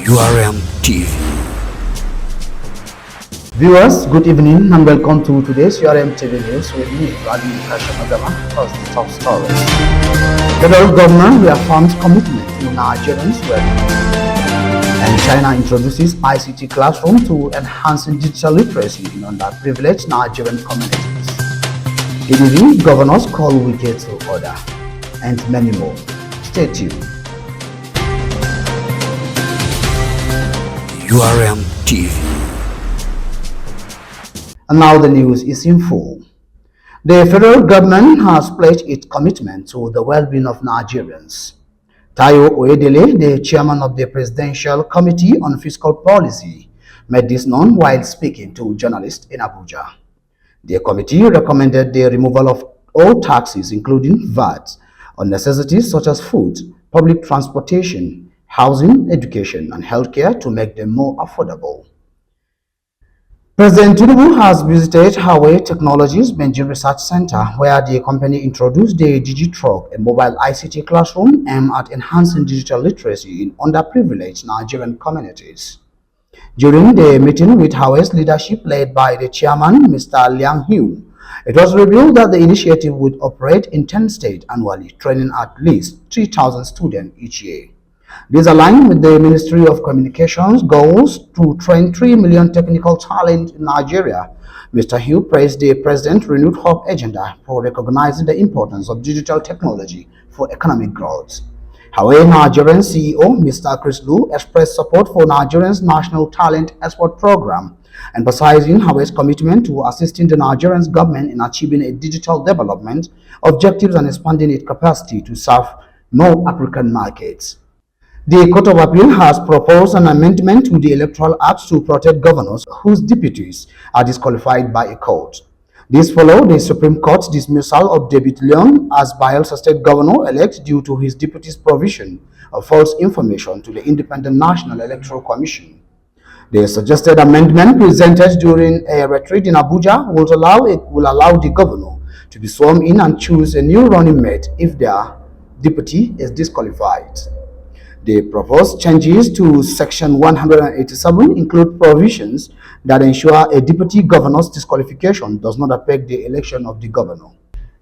URMtv. Viewers, good evening and welcome to today's URMtv news with me, Radi Kashamadama. First, the top stories. Federal government reaffirms commitment to Nigerians' well-being. And China introduces ICT classroom to enhancing digital literacy in underprivileged Nigerian communities. EDV governors call Wike to order, and many more. Stay tuned. URMtv. And now the news is in full. The federal government has pledged its commitment to the well-being of Nigerians. Tayo Oyedele, the chairman of the Presidential Committee on Fiscal Policy, made this known while speaking to journalists in Abuja. The committee recommended the removal of all taxes, including VAT, on necessities such as food, public transportation, housing, education, and healthcare to make them more affordable. President Tinubu has visited Huawei Technologies Benji Research Center, where the company introduced the DigiTruck, a mobile ICT classroom aimed at enhancing digital literacy in underprivileged Nigerian communities. During the meeting with Huawei's leadership led by the chairman, Mr. Liang Hu, it was revealed that the initiative would operate in 10 states annually, training at least 3,000 students each year. This aligns with the Ministry of Communications' goals to train 3 million technical talent in Nigeria. Mr. Hu praised the President's renewed hope agenda for recognizing the importance of digital technology for economic growth. However, Nigerian CEO Mr. Chris Lu expressed support for Nigeria's National Talent Export Program, emphasizing Huawei's commitment to assisting the Nigerian government in achieving a digital development objectives and expanding its capacity to serve more African markets. The Court of Appeal has proposed an amendment to the Electoral Act to protect governors whose deputies are disqualified by a court. This followed the Supreme Court's dismissal of David Leon as Bayelsa State Governor-elect due to his deputy's provision of false information to the Independent National Electoral Commission. The suggested amendment presented during a retreat in Abuja will allow the governor to be sworn in and choose a new running mate if their deputy is disqualified. The proposed changes to Section 187 include provisions that ensure a deputy governor's disqualification does not affect the election of the governor.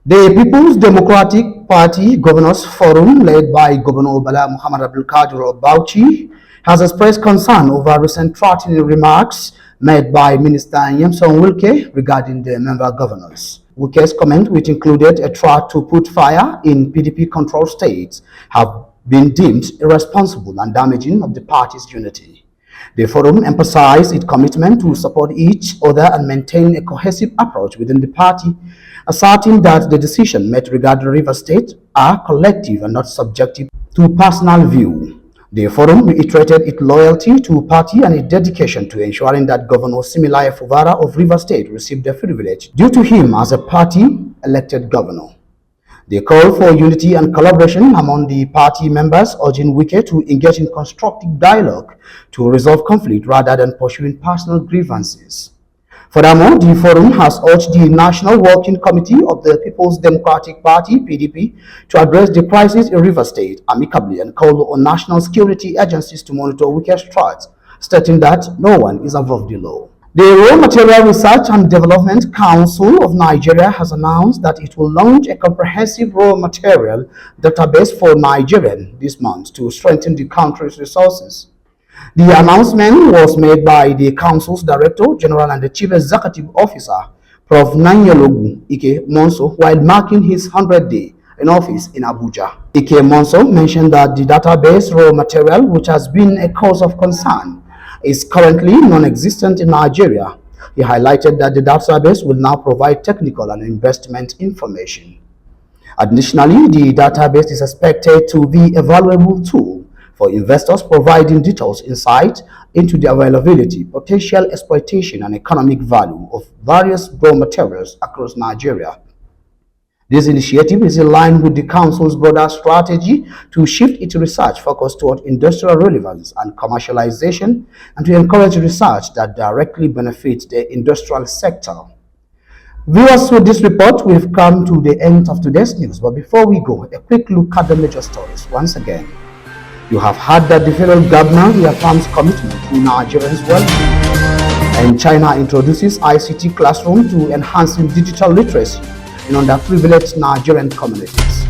The People's Democratic Party Governors Forum, led by Governor Bala Muhammad Abdul Qadir of Bauchi, has expressed concern over recent threatening remarks made by Minister Nyemson Wilke regarding the member governors. Wilke's comment, which included a threat to put fire in PDP-controlled states, have been deemed irresponsible and damaging of the party's unity. The forum emphasized its commitment to support each other and maintain a cohesive approach within the party, asserting that the decisions made regarding River State are collective and not subjective to personal view. The forum reiterated its loyalty to party and its dedication to ensuring that Governor Similaye Fubara of River State received the privilege due to him as a party-elected governor. They called for unity and collaboration among the party members, urging Wike to engage in constructive dialogue to resolve conflict rather than pursuing personal grievances. Furthermore, the forum has urged the National Working Committee of the People's Democratic Party, PDP, to address the crisis in River State amicably and called on national security agencies to monitor Wike's threats, stating that no one is above the law. The Raw Material Research and Development Council of Nigeria has announced that it will launch a comprehensive raw material database for Nigerians this month to strengthen the country's resources. The announcement was made by the Council's Director General and the Chief Executive Officer, Prof. Nanyologu Ike Monso, while marking his 100th day in office in Abuja. Ike Monso mentioned that the database raw material, which has been a cause of concern, is currently non-existent in Nigeria. He highlighted that the database will now provide technical and investment information. Additionally, the database is expected to be a valuable tool for investors, providing detailed insight into the availability, potential exploitation, and economic value of various raw materials across Nigeria. This initiative is in line with the Council's broader strategy to shift its research focus toward industrial relevance and commercialization, and to encourage research that directly benefits the industrial sector. Viewers, with this report, we've come to the end of today's news. But before we go, a quick look at the major stories once again. You have heard that the federal government reaffirms commitment to Nigerians' well, and China introduces ICT classroom to enhancing digital literacy in underprivileged Nigerian communities.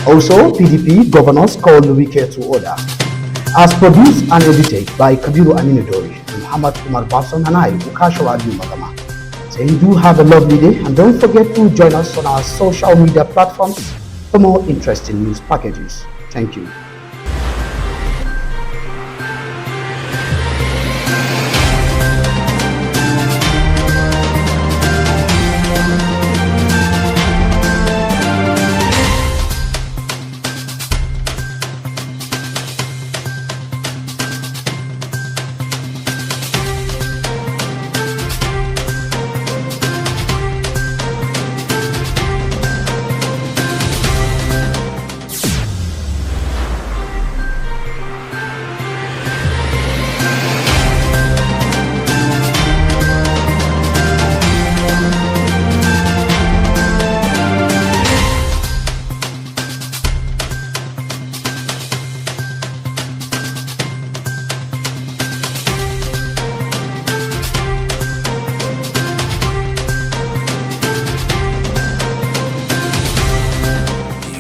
Also, PDP governors called Wike to order. As produced and edited by Kabiru Aminidori, Muhammad Umar Babson and I, Ukashawa Magama. Saying do have a lovely day, and don't forget to join us on our social media platforms for more interesting news packages. Thank you.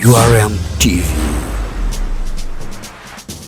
URMtv.